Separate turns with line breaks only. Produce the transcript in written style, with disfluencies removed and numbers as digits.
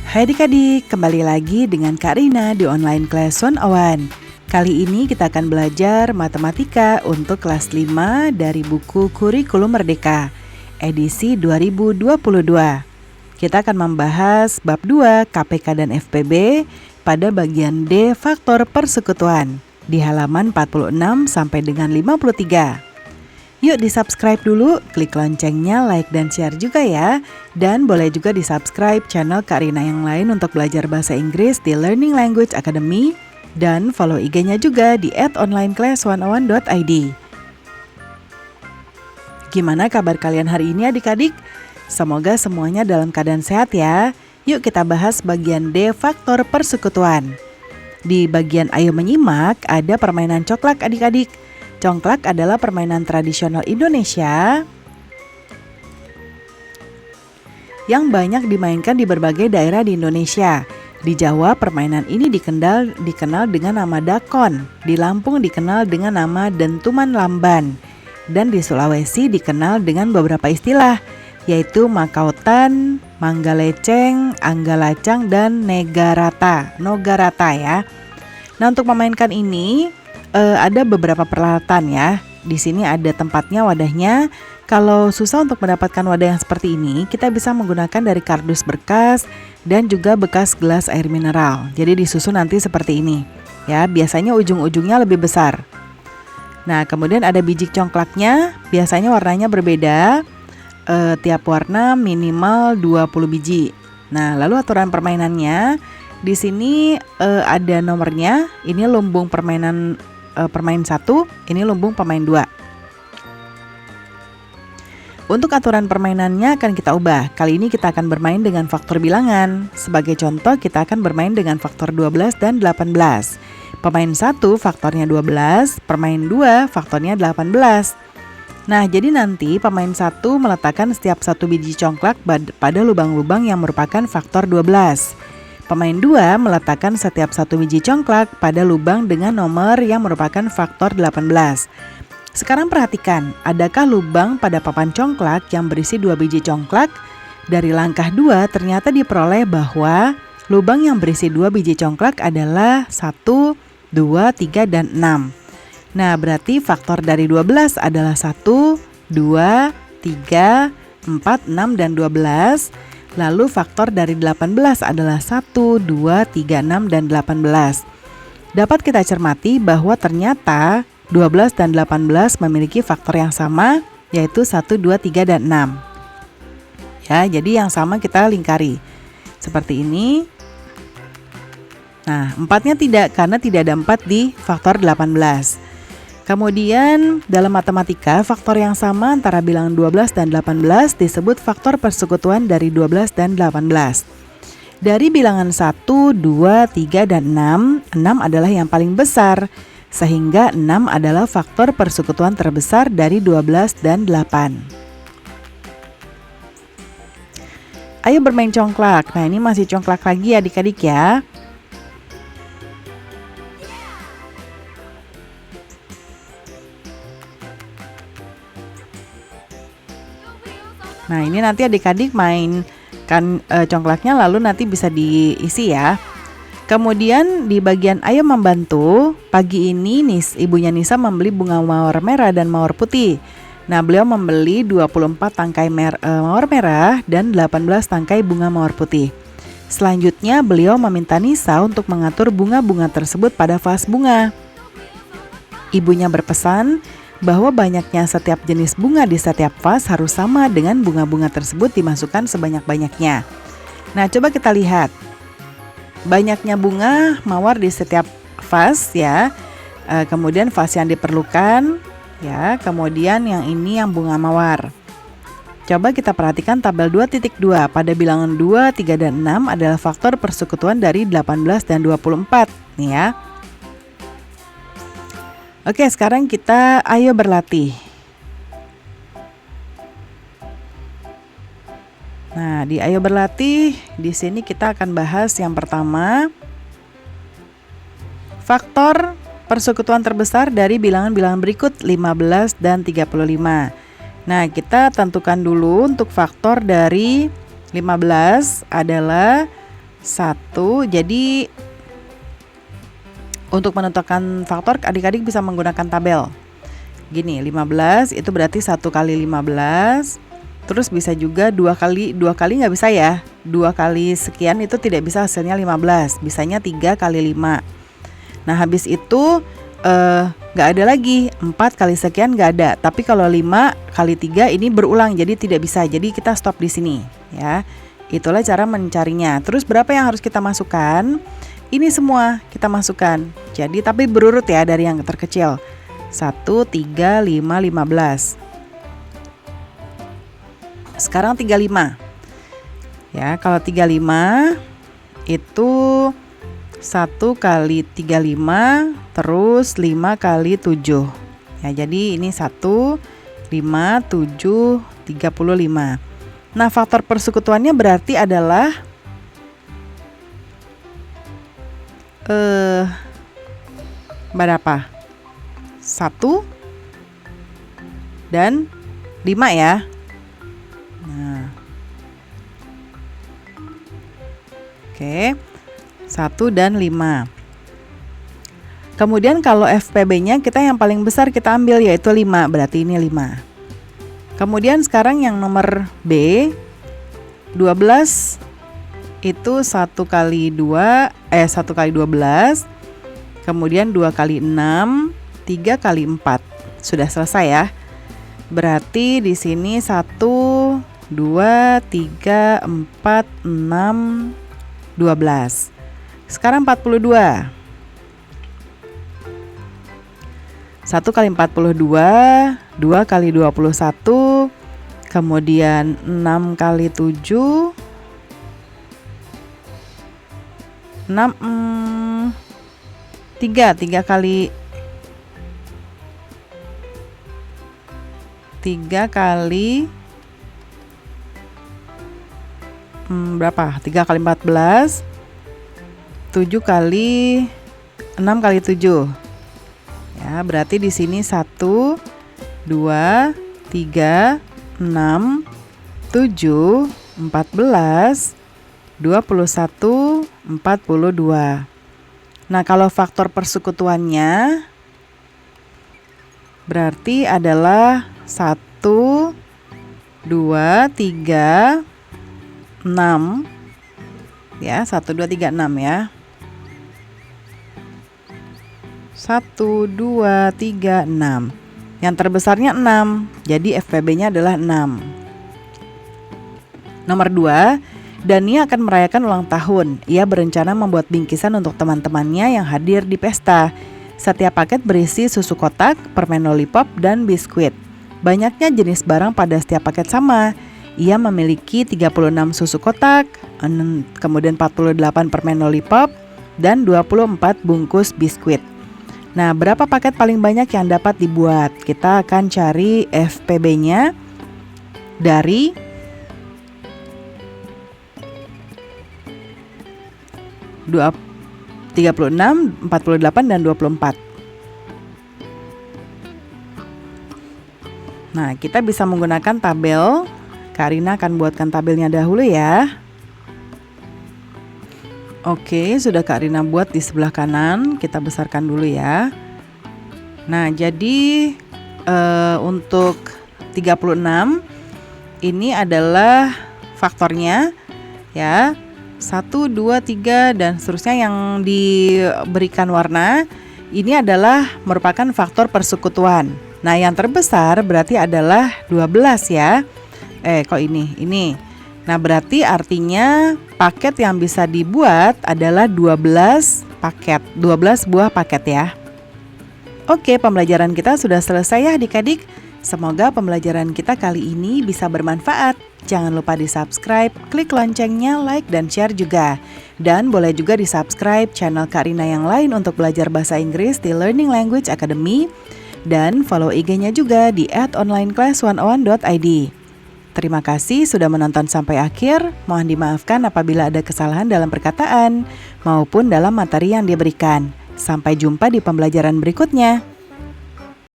Hai adik-adik, kembali lagi dengan Kak Rina di online class 101. Kali ini kita akan belajar matematika untuk kelas 5 dari buku Kurikulum Merdeka, edisi 2022. Kita akan membahas bab 2 KPK dan FPB pada bagian D faktor persekutuan di halaman 46 sampai dengan 53. Yuk di-subscribe dulu, klik loncengnya, like dan share juga ya. Dan boleh juga di-subscribe channel Kak Rina yang lain untuk belajar bahasa Inggris di Learning Language Academy. Dan follow IG-nya juga di @onlineclass101.id. Gimana kabar kalian hari ini adik-adik? Semoga semuanya dalam keadaan sehat ya. Yuk kita bahas bagian D faktor persekutuan. Di bagian Ayo Menyimak ada permainan congklak adik-adik. Congklak adalah permainan tradisional Indonesia yang banyak dimainkan di berbagai daerah di Indonesia. Di Jawa, permainan ini dikenal dengan nama dakon. Di Lampung dikenal dengan nama dentuman lamban. Dan di Sulawesi dikenal dengan beberapa istilah, yaitu makautan, manggaleceng, anggalacang, dan nogarata ya. Nah, untuk memainkan ini ada beberapa peralatan ya. Di sini ada tempatnya, wadahnya. Kalau susah untuk mendapatkan wadah yang seperti ini, kita bisa menggunakan dari kardus bekas dan juga bekas gelas air mineral. Jadi disusun nanti seperti ini. Ya, biasanya ujung-ujungnya lebih besar. Nah, kemudian ada biji congklaknya. Biasanya warnanya berbeda. Tiap warna minimal 20 biji. Nah, lalu aturan permainannya di sini ada nomornya. Ini lumbung pemain 1, ini lumbung pemain 2. Untuk aturan permainannya akan kita ubah. Kali ini kita akan bermain dengan faktor bilangan. Sebagai contoh, kita akan bermain dengan faktor 12 dan 18. Pemain 1 faktornya 12, pemain 2 faktornya 18. Nah, jadi nanti pemain 1 meletakkan setiap satu biji congklak pada lubang-lubang yang merupakan faktor 12. Pemain 2 meletakkan setiap satu biji congklak pada lubang dengan nomor yang merupakan faktor 18. Sekarang perhatikan, adakah lubang pada papan congklak yang berisi 2 biji congklak? Dari langkah 2 ternyata diperoleh bahwa lubang yang berisi 2 biji congklak adalah 1, 2, 3, dan 6. Nah, berarti faktor dari 12 adalah 1, 2, 3, 4, 6, dan 12. Lalu faktor dari 18 adalah 1, 2, 3, 6, dan 18. Dapat kita cermati bahwa ternyata 12 dan 18 memiliki faktor yang sama, yaitu 1, 2, 3, dan 6. Ya, jadi yang sama kita lingkari. Seperti ini. Nah, 4-nya tidak, karena tidak ada 4 di faktor 18. Kemudian dalam matematika, faktor yang sama antara bilangan 12 dan 18 disebut faktor persekutuan dari 12 dan 18. Dari bilangan 1, 2, 3, dan 6 adalah yang paling besar, sehingga 6 adalah faktor persekutuan terbesar dari 12 dan 8. Ayo bermain congklak. Nah, ini masih congklak lagi adik-adik ya. Nah, ini nanti adik-adik mainkan congklaknya, lalu nanti bisa diisi ya. Kemudian di bagian Ayo Membantu, pagi ini ibunya Nisa membeli bunga mawar merah dan mawar putih. Nah, beliau membeli 24 tangkai mawar merah dan 18 tangkai bunga mawar putih. Selanjutnya beliau meminta Nisa untuk mengatur bunga-bunga tersebut pada vas bunga. Ibunya berpesan bahwa banyaknya setiap jenis bunga di setiap vas harus sama dengan bunga-bunga tersebut dimasukkan sebanyak-banyaknya. Nah, coba kita lihat. Banyaknya bunga mawar di setiap vas ya. Kemudian vas yang diperlukan ya. Kemudian yang ini yang bunga mawar. Coba kita perhatikan tabel 2.2. Pada bilangan 2, 3, dan 6 adalah faktor persekutuan dari 18 dan 24 nih ya. Oke, sekarang kita ayo berlatih. Nah, di ayo berlatih, di sini kita akan bahas yang pertama, faktor persekutuan terbesar dari bilangan-bilangan berikut 15 dan 35. Nah, kita tentukan dulu untuk faktor dari 15 adalah 1. Jadi untuk menentukan faktor adik-adik bisa menggunakan tabel. Gini, 15 itu berarti 1 kali 15. Terus bisa juga 2 kali nggak bisa ya. 2 kali sekian itu tidak bisa hasilnya 15. Bisanya 3 kali 5. Nah habis itu nggak ada lagi. 4 kali sekian nggak ada. Tapi kalau 5 kali 3 ini berulang, jadi tidak bisa. Jadi kita stop di sini ya. Itulah cara mencarinya. Terus berapa yang harus kita masukkan? Ini semua kita masukkan. Jadi tapi berurut ya dari yang terkecil. 1, 3, 5, 15. Sekarang 35. Ya, kalau 35 itu 1 kali 35 terus 5 kali 7. Ya, jadi ini 1, 5, 7, 35. Nah, faktor persekutuannya berarti adalah berapa? 1 dan 5 ya. Nah. Oke. 1 dan 5. Kemudian kalau FPB-nya kita yang paling besar kita ambil yaitu 5, berarti ini 5. Kemudian sekarang yang nomor B, 12 itu 1 kali 2, 1 kali 12. Kemudian 2 kali 6, 3 kali 4. Sudah selesai ya. Berarti di sini 1, 2, 3, 4, 6, 12. Sekarang 42. 1 kali 42, 2 kali 21, kemudian 6 kali 7, 3 kali berapa? 3 kali 14, 7 kali 6 kali 7. Ya, berarti di sini 1, 2, 3, 6, 7, 14, 21, 42. Nah, kalau faktor persekutuannya berarti adalah 1, 2, 3, 6. Ya, 1, 2, 3, 6 ya. 1, 2, 3, 6. Yang terbesarnya 6. Jadi FPB-nya adalah 6. Nomor 2, Dani akan merayakan ulang tahun. Ia berencana membuat bingkisan untuk teman-temannya yang hadir di pesta. Setiap paket berisi susu kotak, permen lollipop, dan biskuit. Banyaknya jenis barang pada setiap paket sama. Ia memiliki 36 susu kotak, kemudian 48 permen lollipop, dan 24 bungkus biskuit. Nah, berapa paket paling banyak yang dapat dibuat? Kita akan cari FPB-nya dari 36, 48, dan 24. Nah, kita bisa menggunakan tabel. Karina akan buatkan tabelnya dahulu ya. Oke, sudah Kak Rina buat di sebelah kanan. Kita besarkan dulu ya. Nah, jadi untuk 36 ini adalah faktornya ya. 1, 2, 3 dan seterusnya yang diberikan warna. Ini adalah merupakan faktor persekutuan. Nah, yang terbesar berarti adalah 12 ya. Kok ini. Nah, berarti artinya paket yang bisa dibuat adalah 12 paket, 12 buah paket ya. Oke, pembelajaran kita sudah selesai ya adik-adik. Semoga pembelajaran kita kali ini bisa bermanfaat. Jangan lupa di-subscribe, klik loncengnya, like, dan share juga. Dan boleh juga di-subscribe channel Kak Rina yang lain untuk belajar bahasa Inggris di Learning Language Academy. Dan follow IG-nya juga di @onlineclass101.id. Terima kasih sudah menonton sampai akhir. Mohon dimaafkan apabila ada kesalahan dalam perkataan maupun dalam materi yang diberikan. Sampai jumpa di pembelajaran berikutnya.